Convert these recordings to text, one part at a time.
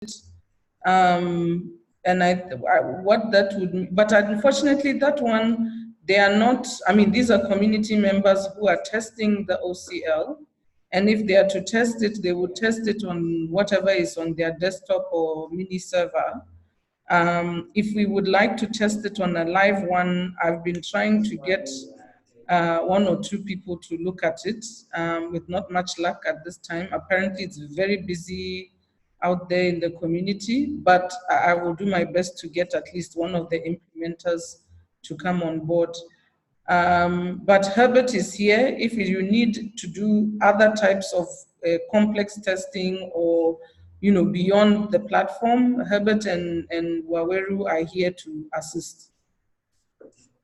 And what that would, but unfortunately that one, they are not, I mean, these are community members who are testing the OCL. And if they are to test it, they would test it on whatever is on their desktop or mini server. If we would like to test it on a live one, I've been trying to get one or two people to look at it with not much luck at this time. Apparently it's very busy out there in the community, but I will do my best to get at least one of the implementers to come on board. But Herbert is here. If you need to do other types of complex testing or beyond the platform, Herbert and Waweru are here to assist.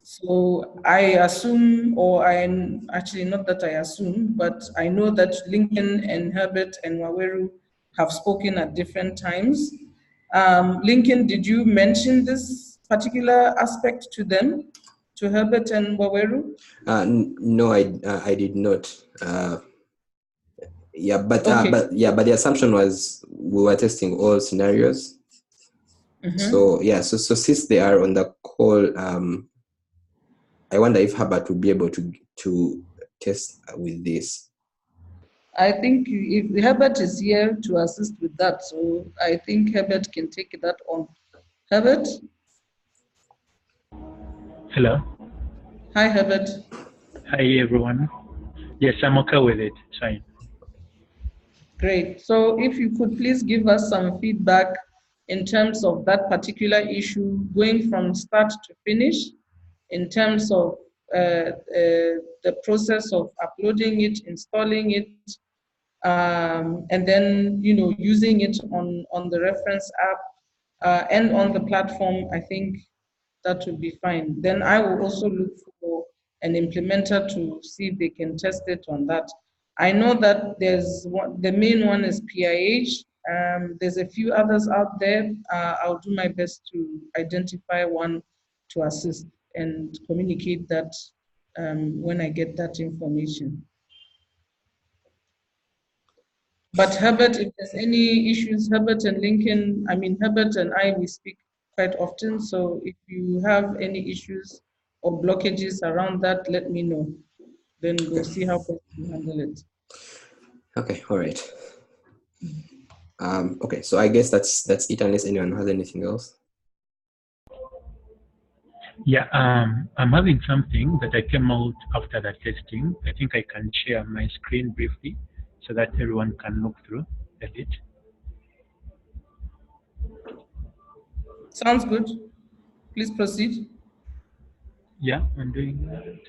So I assume, or I'm actually not that I assume, but I know that Lincoln and Herbert and Waweru have spoken at different times. Lincoln, did you mention this particular aspect to them, to Herbert and Waweru? No, I did not. Yeah, but Okay. but the assumption was we were testing all scenarios. So yeah, so since they are on the call, I wonder if Herbert will be able to test with this. I think if Herbert is here to assist with that, so I think Herbert can take that on. Herbert? Hello. Hi, Herbert. Hi, everyone. Yes, I'm okay with it. Fine. Great. So if you could please give us some feedback in terms of that particular issue, going from start to finish, in terms of the process of uploading it, installing it, and then using it on the reference app and on the platform. I think that would be fine. Then I will also look for an implementer to see if they can test it on that. I know that there's one, the main one is PIH. There's a few others out there. I'll do my best to identify one to assist and communicate that when I get that information. But Herbert, if there's any issues, Herbert and Lincoln, Herbert and I, we speak quite often. So if you have any issues or blockages around that, let me know. Then we'll see how best to handle it. Okay, all right. Okay, so I guess that's it unless anyone has anything else. Yeah, I'm having something that I came out after the testing. I think I can share my screen briefly so that everyone can look through a bit. Sounds good. Please proceed. Yeah, I'm doing that.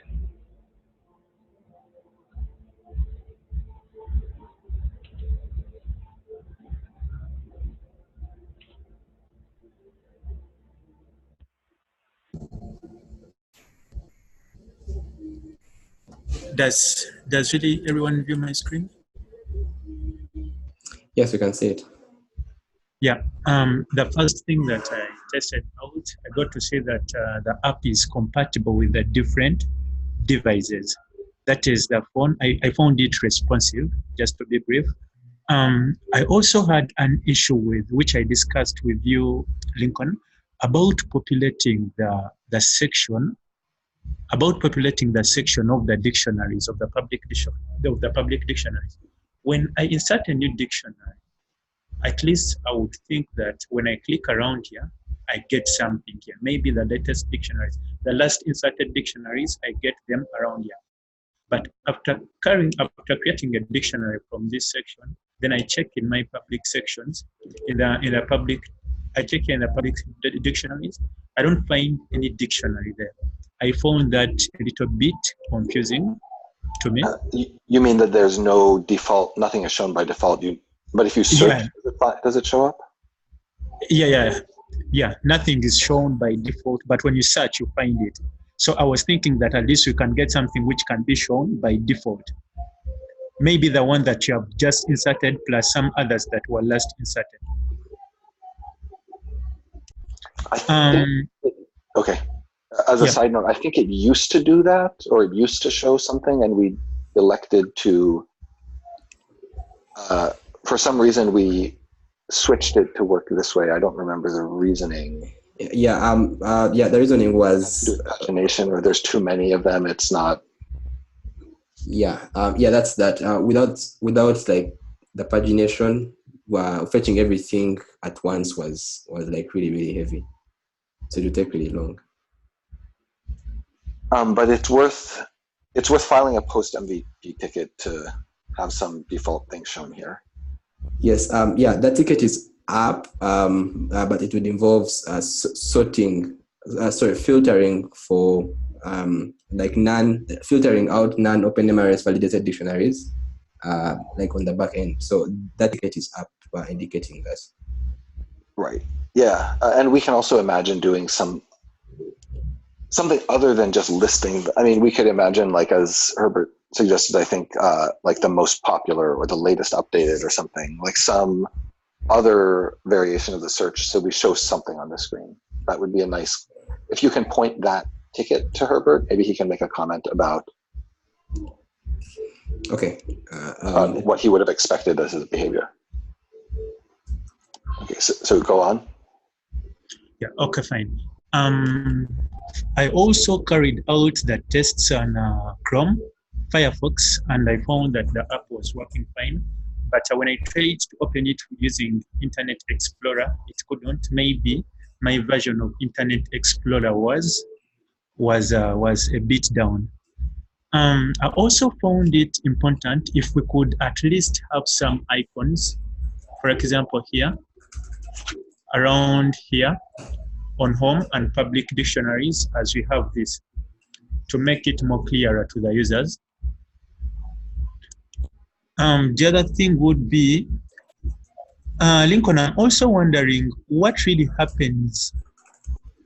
Does really everyone view my screen? Yes, we can see it. Yeah, the first thing that I tested out, I got to see that the app is compatible with the different devices. That is the phone. I found it responsive, just to be brief. I also had an issue with, which I discussed with you, Lincoln, about populating the section of the dictionaries of the public dictionaries. When I insert a new dictionary, at least I would think that when I click around here, I get something here. Maybe the latest dictionaries, the last inserted dictionaries, I get them around here. But after creating a dictionary from this section, then I check in my public sections, I check here in the public dictionaries. I don't find any dictionary there. I found that a little bit confusing to me. You mean that there's no default, nothing is shown by default. But if you search, does it show up? Yeah, nothing is shown by default, but when you search, you find it. So I was thinking that at least you can get something which can be shown by default. Maybe the one that you have just inserted plus some others that were last inserted. Okay. As a side note, I think it used to do that, or it used to show something, and we elected to, for some reason, we switched it to work this way. I don't remember the reasoning. The reasoning was pagination, or there's too many of them. It's not. That's that. Without like the pagination, fetching everything at once was like really, really heavy. So it would take really long. But it's worth filing a post MVP ticket to have some default things shown here. Yes. That ticket is up, but it would involve filtering for filtering out non-OpenMRS validated dictionaries, like on the back end. So that ticket is up, indicating that. Right. Yeah, and we can also imagine doing something other than just listing. I mean, we could imagine, like as Herbert suggested, I think like the most popular or the latest updated or something, like some other variation of the search. So we show something on the screen. That would be a nice, if you can point that ticket to Herbert, maybe he can make a comment about what he would have expected as his behavior. Okay, so go on. Yeah, okay, fine. I also carried out the tests on Chrome, Firefox, and I found that the app was working fine. But when I tried to open it using Internet Explorer, it couldn't. Maybe my version of Internet Explorer was a bit down. I also found it important if we could at least have some icons, for example, here, around here, on home and public dictionaries, as we have this, to make it more clearer to the users. The other thing would be, Lincoln, I'm also wondering what really happens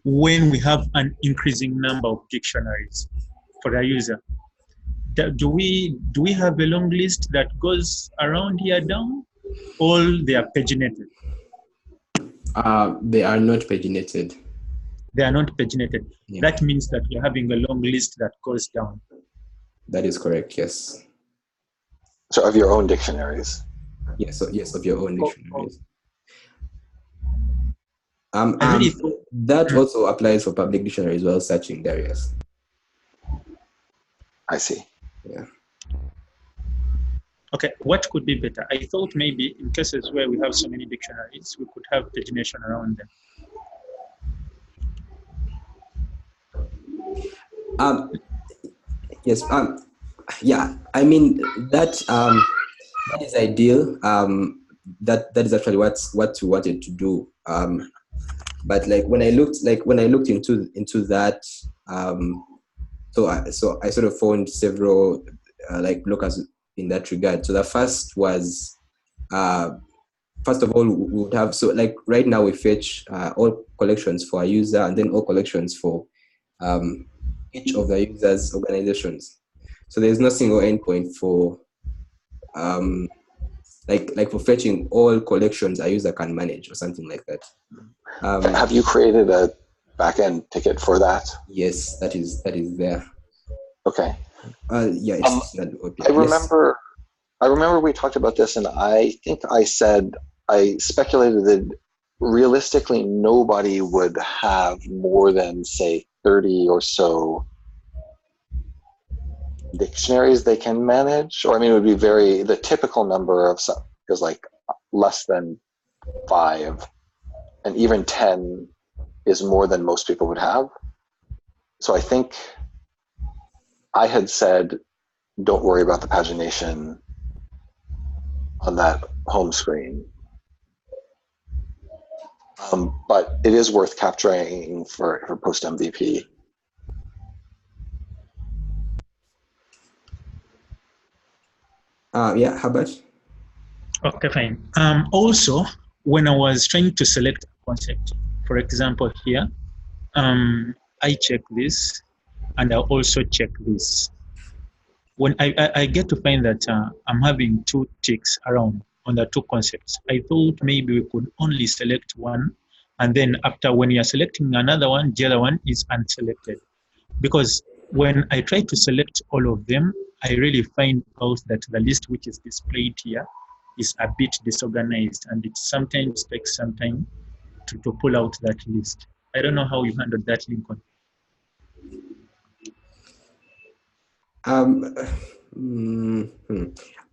when we have an increasing number of dictionaries for the user. Do we have a long list that goes around here down, or they are paginated? They are not paginated. They are not paginated. Yeah. That means that we're having a long list that goes down. That is correct, yes. So of your own dictionaries? Yes, of your own dictionaries. That also applies for public dictionaries while searching areas. I see. Yeah. Okay, what could be better? I thought maybe in cases where we have so many dictionaries, we could have pagination around them. Yes. I mean that is ideal. That is actually what we wanted to do. But like when I looked into that, so I sort of found several blockers in that regard. So the first was, first of all, we would have, so like right now we fetch all collections for a user and then all collections for each of the users' organizations. So there's no single endpoint for like for fetching all collections a user can manage or something like that. Have you created a backend ticket for that? Yes, that is there. Okay. It's not open. I remember we talked about this, and I think I speculated that realistically nobody would have more than, say, 30 or so dictionaries they can manage. Or I mean, it would be the typical number of some is like less than 5, and even 10 is more than most people would have. So I think I had said, don't worry about the pagination on that home screen. But it is worth capturing for post MVP. How about? Okay, fine. Also, when I was trying to select a concept, for example, here, I check this, and I also check this. When I get to find that I'm having 2 ticks around on the 2 concepts, I thought maybe we could only select one, and then after when you're selecting another one, the other one is unselected. Because when I try to select all of them, I really find out that the list which is displayed here is a bit disorganized, and it sometimes takes some time to pull out that list. I don't know how you handled that, Lincoln.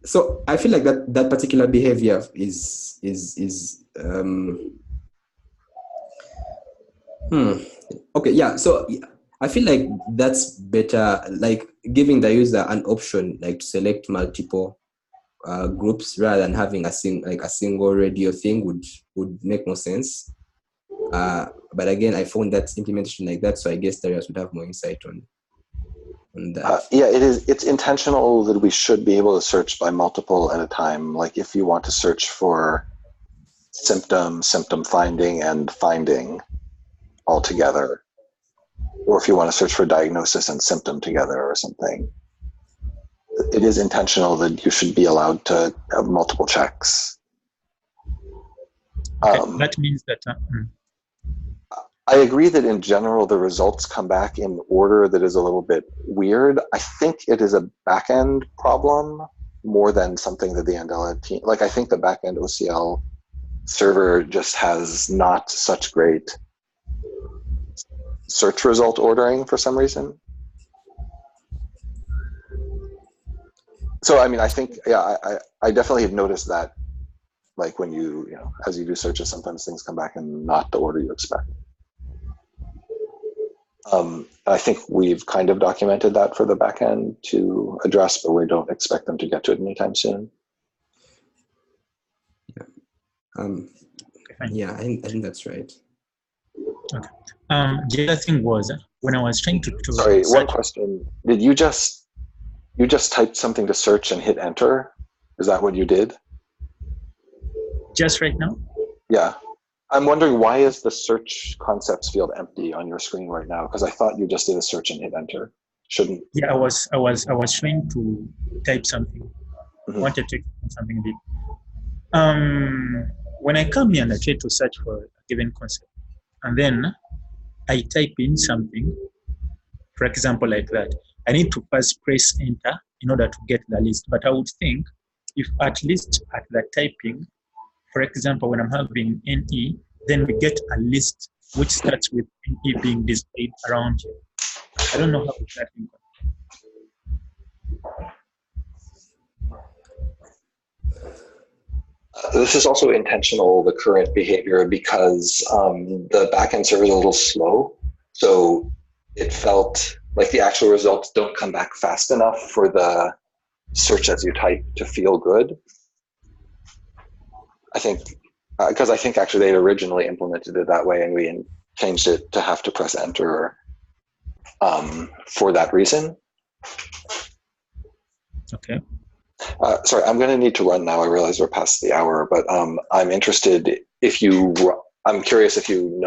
So I feel like that particular behavior is okay, yeah. So I feel like that's better, like giving the user an option, like to select multiple groups rather than having a single radio thing would make more sense. But again, I found that implementation like that, so I guess Darius would have more insight on that. Yeah, it's intentional that we should be able to search by multiple at a time. Like if you want to search for symptom finding and finding all together, or if you want to search for diagnosis and symptom together or something, it is intentional that you should be allowed to have multiple checks. Okay, that means that I agree that in general the results come back in order that is a little bit weird. I think it is a backend problem more than something that the Andela team, like I think the backend OCL server just has not such great search result ordering for some reason. So I mean, I think, yeah, I definitely have noticed that, like when you know, as you do searches, sometimes things come back in not the order you expect. I think we've kind of documented that for the backend to address, but we don't expect them to get to it anytime soon. Yeah, I think that's right. Okay. The other thing was when I was trying to Sorry, one question. Did you just typed something to search and hit enter? Is that what you did? Just right now? Yeah. I'm wondering, why is the search concepts field empty on your screen right now? Because I thought you just did a search and hit enter. Shouldn't. Yeah, I was trying to type something. Mm-hmm. Wanted to type something deep. When I come here and I try to search for a given concept, and then I type in something, for example, like that, I need to first press enter in order to get the list. But I would think if at least at the typing, for example, when I'm having NE, then we get a list which starts with NE being displayed around you. I don't know how exactly. This is also intentional, the current behavior, because the backend server is a little slow. So it felt like the actual results don't come back fast enough for the search as you type to feel good. I think, because I think actually they'd originally implemented it that way and we changed it to have to press enter for that reason. Okay. Sorry, I'm going to need to run now. I realize we're past the hour, but I'm interested I'm curious if you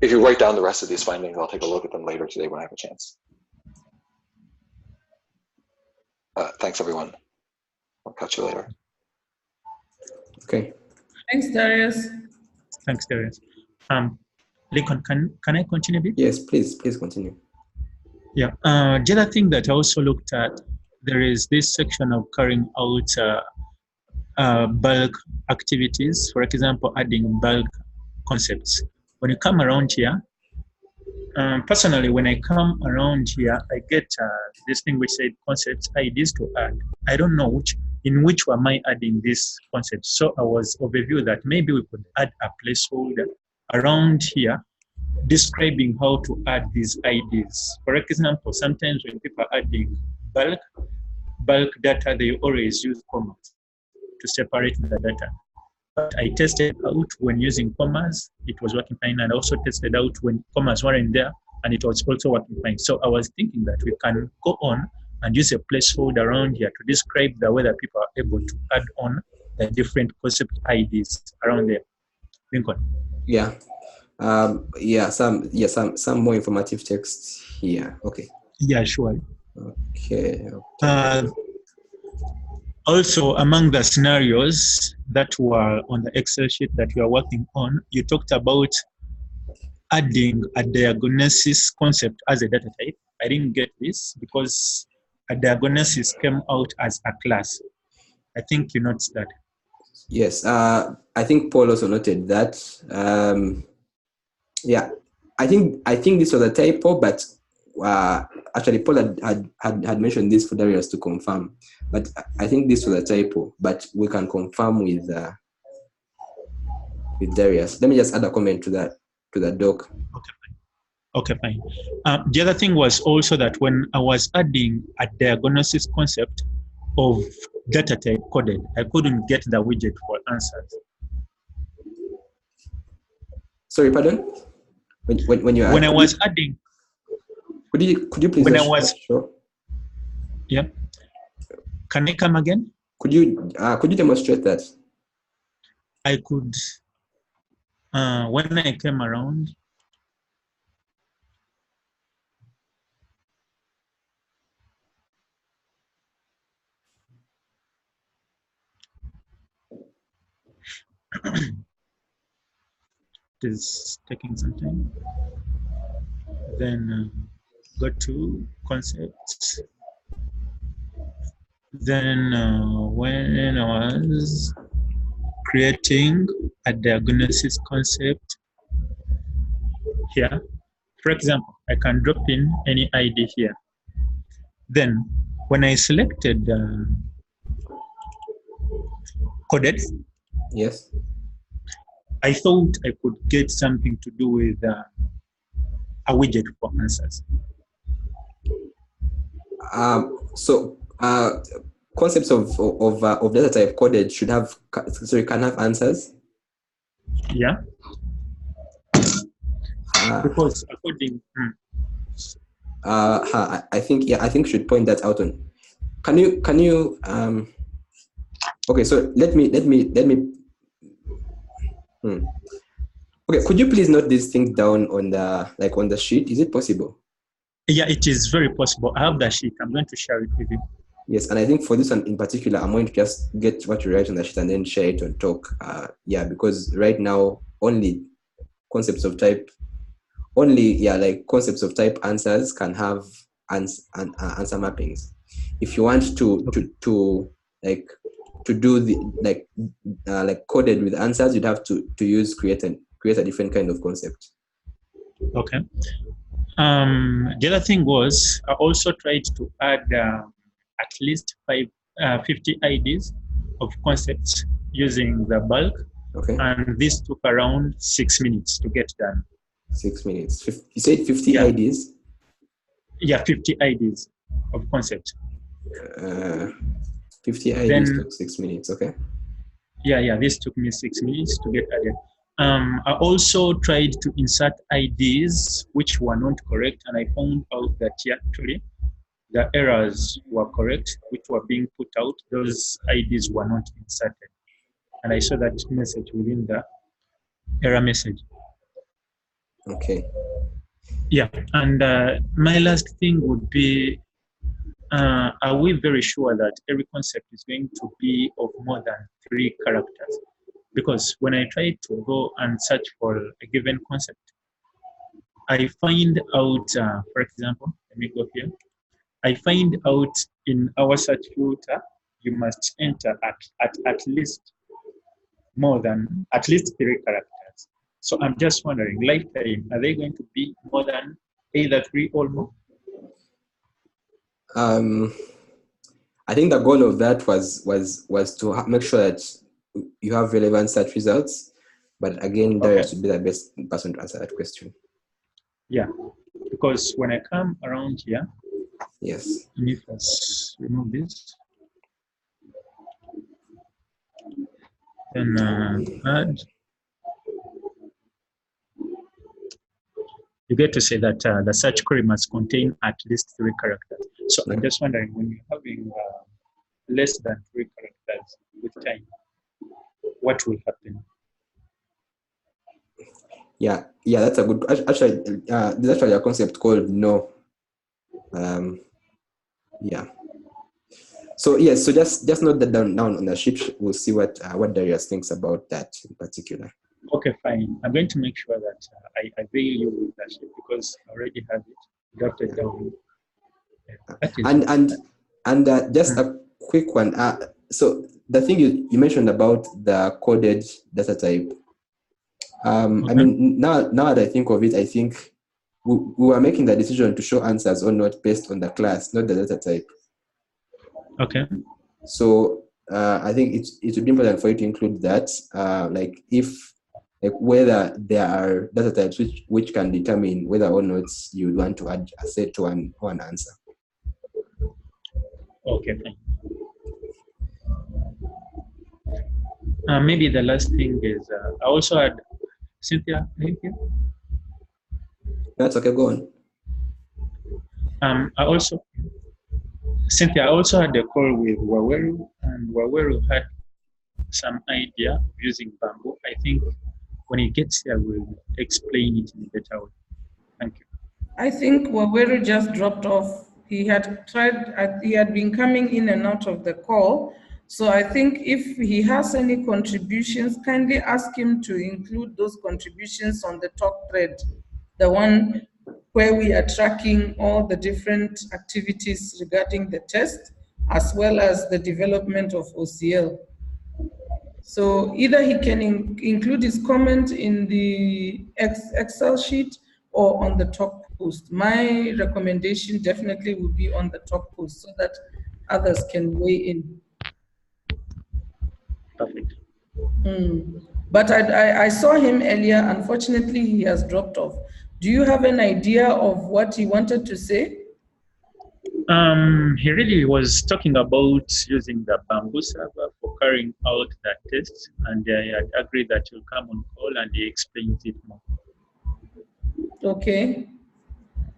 write down the rest of these findings. I'll take a look at them later today when I have a chance. Thanks, everyone. I'll catch you later. Okay. Thanks, Darius. Thanks, Darius. Lincoln, can I continue a bit? Yes, please continue. Yeah. The other thing that I also looked at, there is this section of carrying out bulk activities. For example, adding bulk concepts. When you come around here, personally, when I come around here, I get this thing which said concepts IDs to add. I don't know in which am I adding this concept. So I was of a view that maybe we could add a placeholder around here describing how to add these IDs. For example, sometimes when people are adding bulk data, they always use commas to separate the data. But I tested out when using commas, it was working fine. And I also tested out when commas weren't there, and it was also working fine. So I was thinking that we can go on and use a placeholder around here to describe the way that people are able to add on the different concept IDs around there. Lincoln. Yeah. Some more informative text here. Okay. Yeah, sure. Okay. Also, among the scenarios that were on the Excel sheet that we are working on, you talked about adding a diagnosis concept as a data type. I didn't get this because a diagnosis came out as a class. I think you noticed that. Yes, I think Paul also noted that. Yeah, I think this was a typo, but actually Paul had mentioned this for Darius to confirm. But I think this was a typo, but we can confirm with Darius. Let me just add a comment to that doc. Okay, fine. The other thing was also that when I was adding a diagnosis concept of data type coded, I couldn't get the widget for answers. Sorry, pardon? When you When I was adding, could you please when I just was, show? Yeah. Can I come again? Could you demonstrate that? I could, when I came around, it is taking some time. Then go to concepts. Then when I was creating a diagnosis concept here, for example, I can drop in any ID here. Then when I selected coded, Yes. I thought I could get something to do with a widget for answers. So concepts of data type coded should have, sorry, can have answers. Yeah. Because according. I think should point that out on. Can you okay, so let me okay, could you please note these things down on the sheet? Is it possible? Yeah, it is very possible. I have the sheet. I'm going to share it with you. Yes, and I think for this one in particular, I'm going to just get what you write on the sheet and then share it on talk. Yeah, because right now only concepts of type answers can have answer mappings. If you want to do the coded with answers, you'd have to use create a different kind of concept. Okay. The other thing was I also tried to add at least 50 IDs of concepts using the bulk. Okay. And this took around 6 minutes to get done. 6 minutes. You said 50 IDs? Yeah, 50 IDs of concepts. 50 IDs took 6 minutes, okay? Yeah, this took me 6 minutes to get added. I also tried to insert IDs which were not correct, and I found out that actually the errors were correct, which were being put out. Those IDs were not inserted. And I saw that message within the error message. Okay. Yeah, and my last thing would be, are we very sure that every concept is going to be of more than 3 characters? Because when I try to go and search for a given concept, I find out, for example, let me go here. I find out in our search filter, you must enter at least 3 characters. So I'm just wondering, lifetime, are they going to be more than either 3 or more? I think the goal of that was to make sure that you have relevant search results. But again, Darius would be the best person to answer that question. Yeah, because when I come around here, yes. let me first remove this. Then add. You get to say that the search query must contain at least 3 characters. So I'm just wondering, when you're having less than 3 characters with time, what will happen? Yeah, that's a good. Actually, there's actually a concept called no. Yeah. So yes, so just note that down on the sheet. We'll see what Darius thinks about that in particular. Okay, fine. I'm going to make sure that I avail you with that sheet because I already have it jotted down. And just a quick one. So the thing you mentioned about the coded data type, I Okay. mean, now that I think of it, I think we were making the decision to show answers or not based on the class, not the data type. Okay. So I think it would be important for you to include that, like whether there are data types which can determine whether or not you would want to add a set to one answer. Okay, fine. Maybe the last thing is I also had Cynthia. Thank you. That's okay. Go on. Cynthia, I also had a call with Waweru, and Waweru had some idea of using Bamboo. I think when he gets here, we'll explain it in a better way. Thank you. I think Waweru just dropped off. He had been coming in and out of the call. So I think if he has any contributions, kindly ask him to include those contributions on the top thread, the one where we are tracking all the different activities regarding the test, as well as the development of OCL. So either he can include his comment in the Excel sheet or on the top post. My recommendation definitely would be on the top post so that others can weigh in. Perfect. But I saw him earlier. Unfortunately, he has dropped off. Do you have an idea of what he wanted to say? He really was talking about using the Bamboo server for carrying out that test, and I had agreed that he'll come on call and he explains it more. Okay.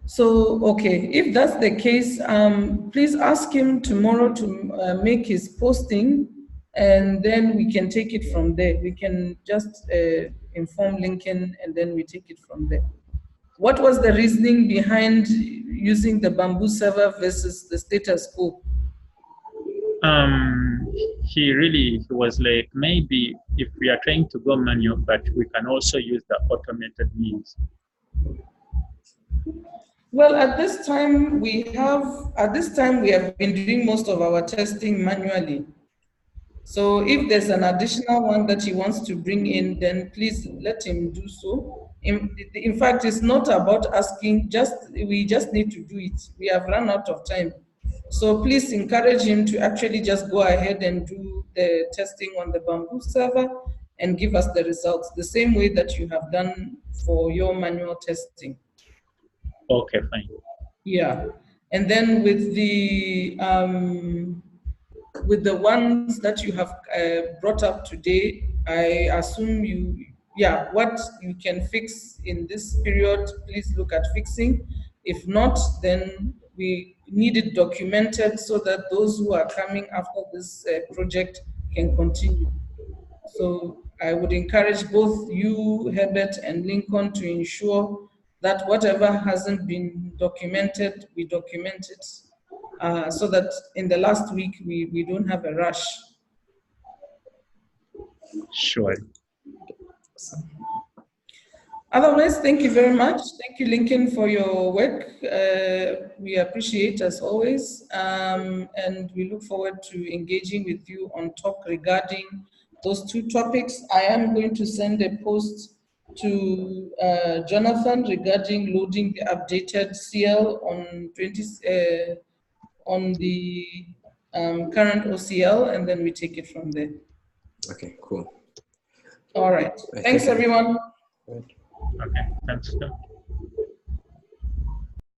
So, okay, if that's the case, please ask him tomorrow to make his posting, and then we can take it from there. We can just inform Lincoln, and then we take it from there. What was the reasoning behind using the Bamboo server versus the status quo? He was like, maybe if we are trying to go manual, but we can also use the automated means. Well, at this time we have been doing most of our testing manually. So if there's an additional one that he wants to bring in, then please let him do so. In fact, it's not about asking, we just need to do it. We have run out of time. So please encourage him to actually just go ahead and do the testing on the Bamboo server and give us the results, the same way that you have done for your manual testing. Okay, fine. Yeah, and then with the ones that you have brought up today, I assume what you can fix in this period, please look at fixing. If not, then we need it documented so that those who are coming after this project can continue. So I would encourage both you, Herbert, and Lincoln to ensure that whatever hasn't been documented, we document it so that in the last week we don't have a rush. Sure. Otherwise, thank you very much. Thank you, Lincoln, for your work. We appreciate as always, and we look forward to engaging with you on talk regarding those two topics. I am going to send a post to Jonathan regarding loading the updated CL on the current OCL, and then we take it from there. Okay, cool. All right. Thanks, everyone. Okay, thanks.